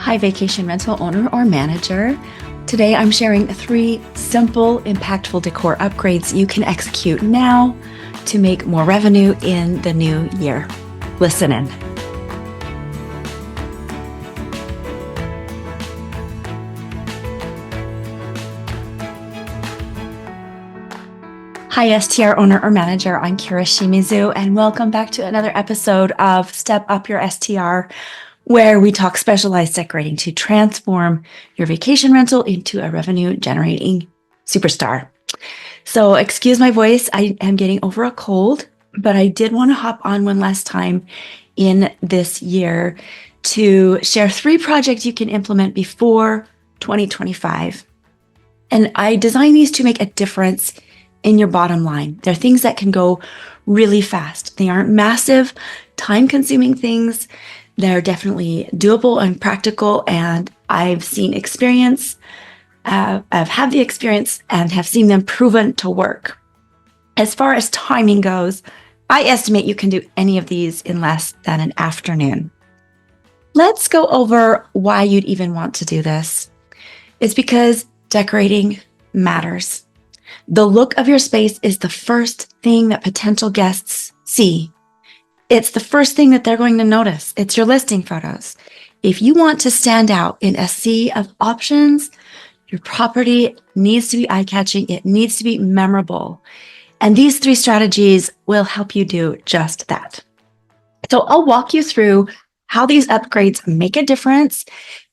Hi, vacation rental owner or manager. Today I'm sharing 3 simple, impactful decor upgrades you can execute now to make more revenue in the new year. Listen in. Hi, STR owner or manager. I'm Cara Shimizu, and welcome back to another episode of Step Up Your STR, where we talk specialized decorating to transform your vacation rental into a revenue-generating superstar. So excuse my voice, I am getting over a cold, but I did want to hop on one last time in this year to share 3 projects you can implement before 2025. And I designed these to make a difference in your bottom line. They're things that can go really fast. They aren't massive, time-consuming things. They're definitely doable and practical, and I've seen experience. I've had the experience and have seen them proven to work. As far as timing goes, I estimate you can do any of these in less than an afternoon. Let's go over why you'd even want to do this. It's because decorating matters. The look of your space is the first thing that potential guests see. It's the first thing that they're going to notice. It's your listing photos. If you want to stand out in a sea of options, your property needs to be eye-catching. It needs to be memorable. And these 3 strategies will help you do just that. So I'll walk you through how these upgrades make a difference,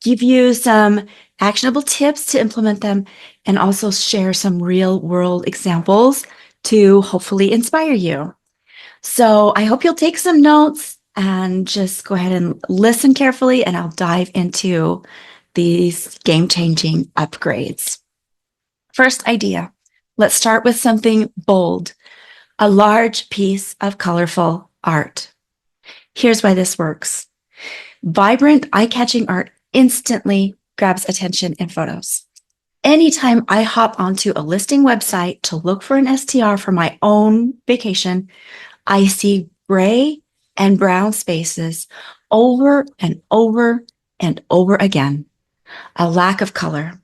give you some actionable tips to implement them, and also share some real-world examples to hopefully inspire you. So I hope you'll take some notes and just go ahead and listen carefully, and I'll dive into these game-changing upgrades. First idea, let's start with something bold, a large piece of colorful art. Here's why this works. Vibrant, eye-catching art instantly grabs attention in photos. Anytime I hop onto a listing website to look for an STR for my own vacation, I see gray and brown spaces over and over and over again. A lack of color.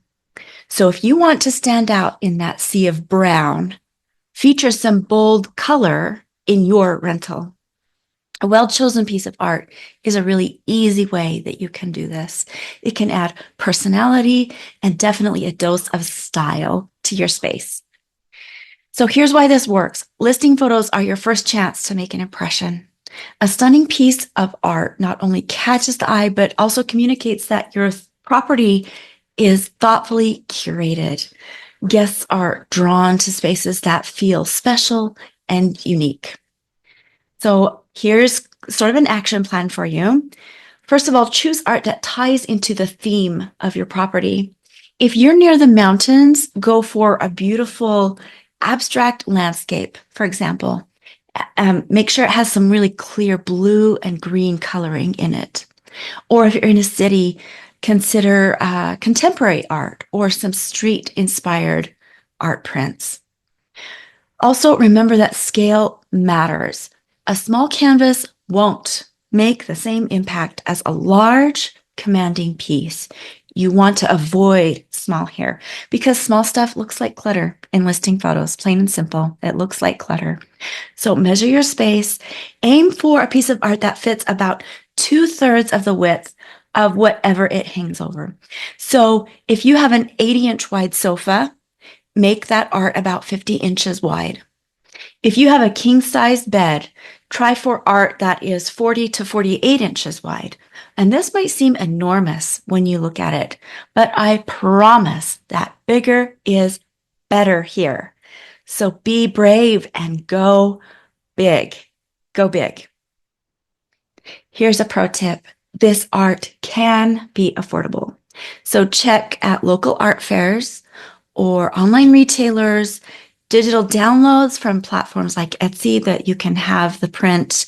So if you want to stand out in that sea of brown, feature some bold color in your rental. A well-chosen piece of art is a really easy way that you can do this. It can add personality and definitely a dose of style to your space. So here's why this works. Listing photos are your first chance to make an impression. A stunning piece of art not only catches the eye, but also communicates that your property is thoughtfully curated. Guests are drawn to spaces that feel special and unique. So here's sort of an action plan for you. First of all, choose art that ties into the theme of your property. If you're near the mountains, go for a beautiful abstract landscape, for example. Make sure it has some really clear blue and green coloring in it. Or if you're in a city, consider contemporary art or some street-inspired art prints. Also, remember that scale matters. A small canvas won't make the same impact as a large, commanding piece. You want to avoid small here because small stuff looks like clutter in listing photos, plain and simple. It looks like clutter. So measure your space. Aim for a piece of art that fits about 2/3 of the width of whatever it hangs over. So if you have an 80-inch wide sofa, make that art about 50 inches wide. If you have a king-size bed, try for art that is 40 to 48 inches wide. And this might seem enormous when you look at it, but I promise that bigger is better here. So be brave and go big. Go big. Here's a pro tip. This art can be affordable. So check at local art fairs or online retailers, digital downloads from platforms like Etsy that you can have the print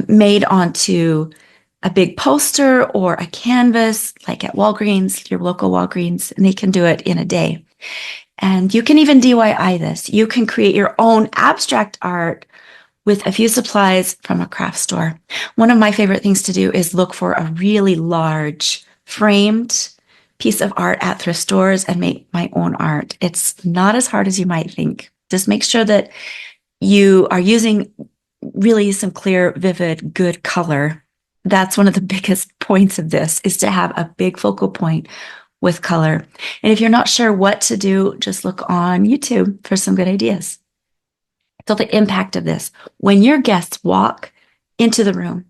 made onto a big poster or a canvas, like at Walgreens, your local Walgreens, and they can do it in a day. And you can even DIY this. You can create your own abstract art with a few supplies from a craft store. One of my favorite things to do is look for a really large framed piece of art at thrift stores and make my own art. It's not as hard as you might think. Just make sure that you are using really some clear, vivid, good color. That's one of the biggest points of this, is to have a big focal point with color. And if you're not sure what to do, just look on YouTube for some good ideas. So the impact of this: when your guests walk into the room,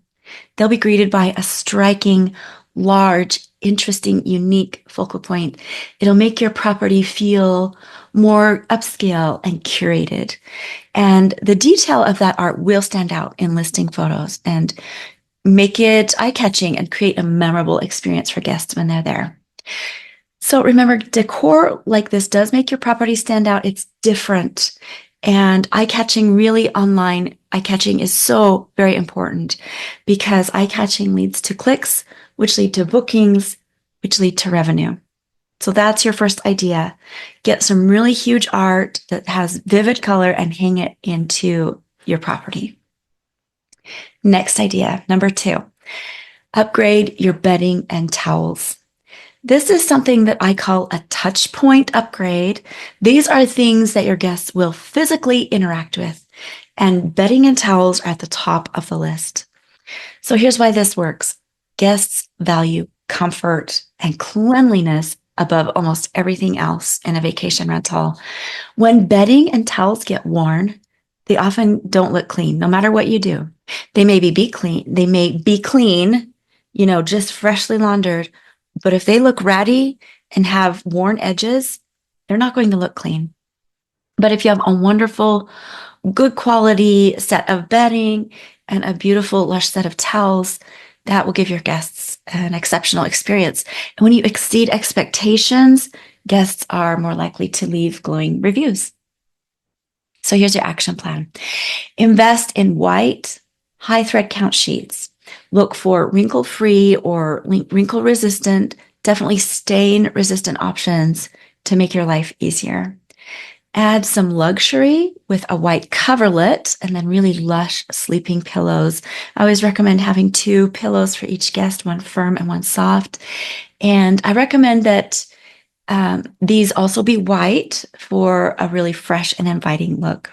they'll be greeted by a striking, large, interesting, unique focal point. It'll make your property feel more upscale and curated. And the detail of that art will stand out in listing photos and make it eye-catching and create a memorable experience for guests when they're there. So remember, decor like this does make your property stand out. It's different. And eye-catching, really online, eye-catching is so very important, because eye-catching leads to clicks, which lead to bookings, which lead to revenue. So that's your first idea. Get some really huge art that has vivid color and hang it into your property. Next idea, number 2, upgrade your bedding and towels. This is something that I call a touch point upgrade. These are things that your guests will physically interact with, and bedding and towels are at the top of the list. So here's why this works. Guests value comfort and cleanliness above almost everything else in a vacation rental. When bedding and towels get worn, they often don't look clean, no matter what you do. They may be clean, just freshly laundered. But if they look ratty and have worn edges, they're not going to look clean. But if you have a wonderful, good quality set of bedding and a beautiful, lush set of towels, that will give your guests an exceptional experience. And when you exceed expectations, guests are more likely to leave glowing reviews. So here's your action plan. Invest in white, high thread count sheets. Look for wrinkle-free or wrinkle-resistant, definitely stain-resistant options to make your life easier. Add some luxury with a white coverlet and then really lush sleeping pillows. I always recommend having 2 pillows for each guest, one firm and one soft. And I recommend that these also be white for a really fresh and inviting look.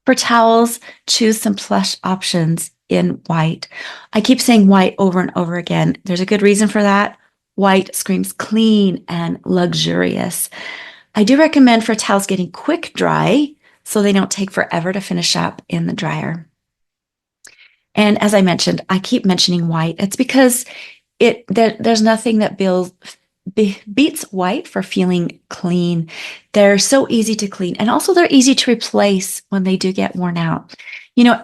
For towels, choose some plush options in white. I keep saying white over and over again. There's a good reason for that. White screams clean and luxurious. I do recommend for towels getting quick dry so they don't take forever to finish up in the dryer. And as I mentioned, I keep mentioning white. It's because there's nothing that beats white for feeling clean. They're so easy to clean, and also they're easy to replace when they do get worn out.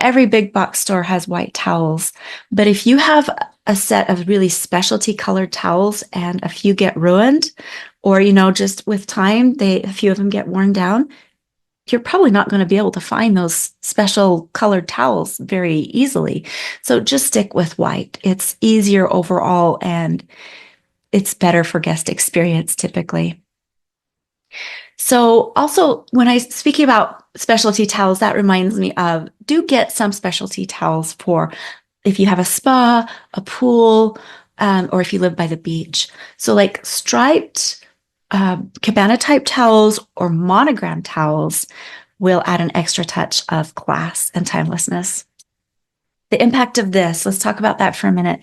Every big box store has white towels, but if you have a set of really specialty colored towels and a few get ruined, or, just with time, a few of them get worn down, you're probably not going to be able to find those special colored towels very easily. So just stick with white. It's easier overall, and it's better for guest experience typically. So also, when I speaking about specialty towels, that reminds me of, do get some specialty towels for if you have a spa, a pool, or if you live by the beach. So like striped cabana type towels or monogram towels will add an extra touch of class and timelessness. The impact of this, let's talk about that for a minute.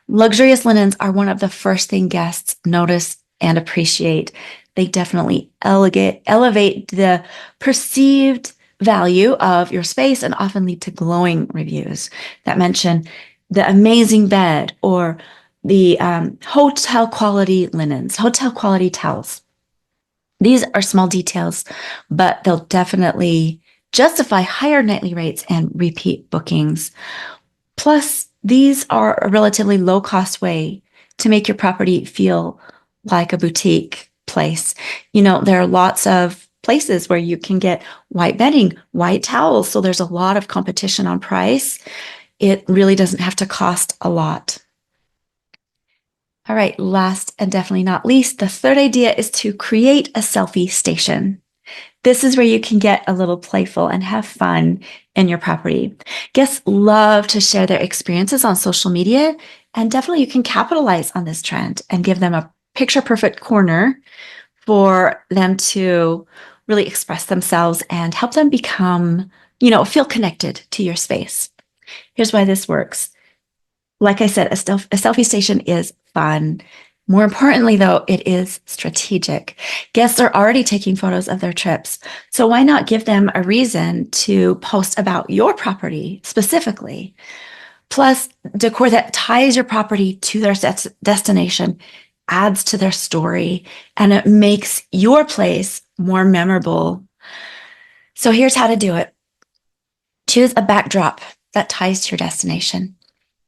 Luxurious linens are one of the first thing guests notice and appreciate. They definitely elevate the perceived value of your space and often lead to glowing reviews that mention the amazing bed or the hotel quality linens, hotel quality towels. These are small details, but they'll definitely justify higher nightly rates and repeat bookings. Plus, these are a relatively low-cost way to make your property feel like a boutique place. There are lots of places where you can get white bedding, white towels, so there's a lot of competition on price. It really doesn't have to cost a lot. All right, last and definitely not least, the third idea is to create a selfie station. This is where you can get a little playful and have fun in your property. Guests love to share their experiences on social media, And definitely you can capitalize on this trend and give them a picture perfect corner for them to really express themselves and help them become, feel connected to your space. Here's why this works. Like I said, a selfie station is fun. More importantly, though, it is strategic. Guests are already taking photos of their trips. So why not give them a reason to post about your property specifically? Plus, decor that ties your property to their destination adds to their story, and it makes your place more memorable. So here's how to do it. Choose a backdrop that ties to your destination.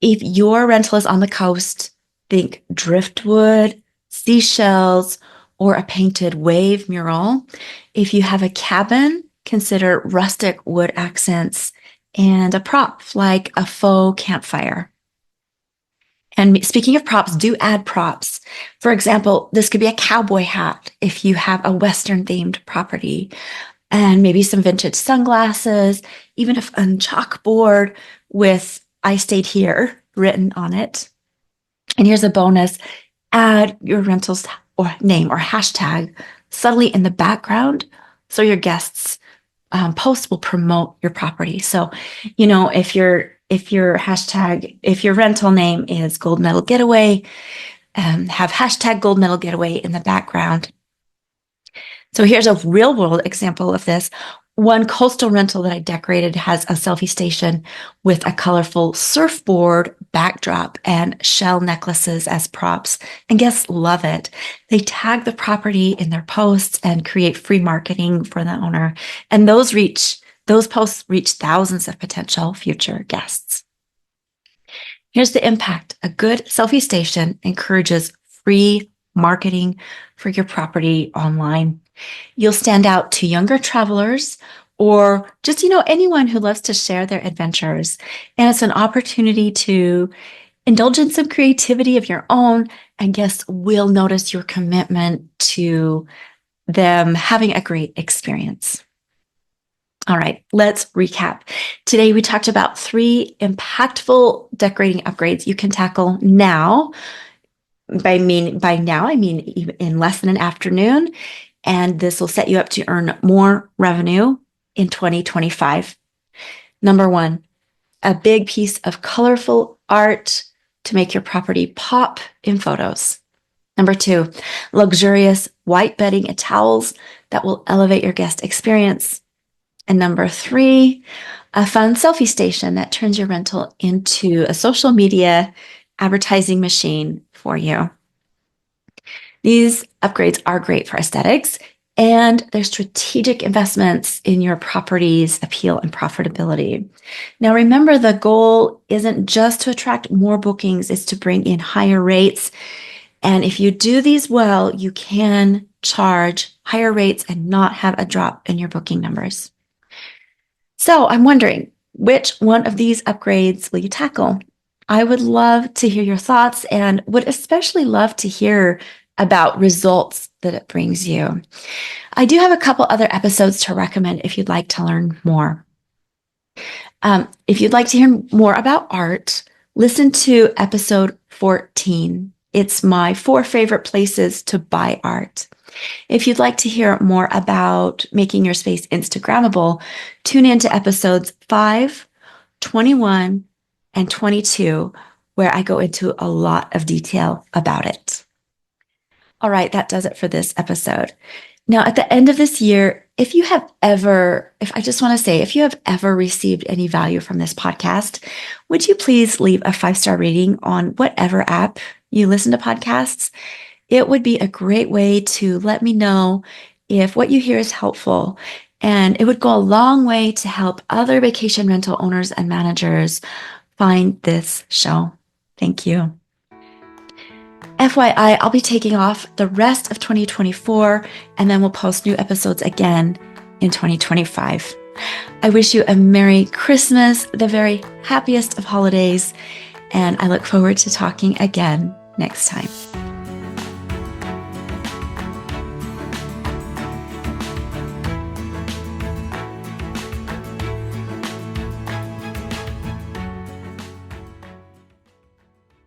If your rental is on the coast, think driftwood, seashells, or a painted wave mural. If you have a cabin, consider rustic wood accents and a prop like a faux campfire. And speaking of props, do add props. For example, this could be a cowboy hat if you have a Western themed property, and maybe some vintage sunglasses, even a fun chalkboard with "I stayed here" written on it. And here's a bonus. Add your rental's or name or hashtag subtly in the background so your guests' post will promote your property. So, if your rental name is Gold Medal Getaway, have hashtag Gold Medal Getaway in the background. So here's a real world example of this. One coastal rental that I decorated has a selfie station with a colorful surfboard backdrop and shell necklaces as props, and guests love it. They tag the property in their posts and create free marketing for the owner, and those posts reach thousands of potential future guests. Here's the impact. A good selfie station encourages free marketing for your property online. You'll stand out to younger travelers or just, anyone who loves to share their adventures. And it's an opportunity to indulge in some creativity of your own, and guests will notice your commitment to them having a great experience. All right, let's recap. Today, we talked about 3 impactful decorating upgrades you can tackle now. By now, I mean in less than an afternoon. And this will set you up to earn more revenue in 2025. Number 1, a big piece of colorful art to make your property pop in photos. Number 2, luxurious white bedding and towels that will elevate your guest experience. And number 3, a fun selfie station that turns your rental into a social media advertising machine for you. These upgrades are great for aesthetics, and they're strategic investments in your property's appeal and profitability. Now, remember, the goal isn't just to attract more bookings, it's to bring in higher rates. And if you do these well, you can charge higher rates and not have a drop in your booking numbers. So I'm wondering, which one of these upgrades will you tackle? I would love to hear your thoughts and would especially love to hear about results that it brings you. I do have a couple other episodes to recommend if you'd like to learn more. If you'd like to hear more about art, listen to episode 14. It's my 4 favorite places to buy art. If you'd like to hear more about making your space Instagrammable, tune in to episodes 5, 21, and 22, where I go into a lot of detail about it. All right, that does it for this episode. Now, at the end of this year, if you have ever received any value from this podcast, would you please leave a 5-star rating on whatever app you listen to podcasts? It would be a great way to let me know if what you hear is helpful, and it would go a long way to help other vacation rental owners and managers find this show. Thank you. FYI, I'll be taking off the rest of 2024, and then we'll post new episodes again in 2025. I wish you a Merry Christmas, the very happiest of holidays, and I look forward to talking again next time.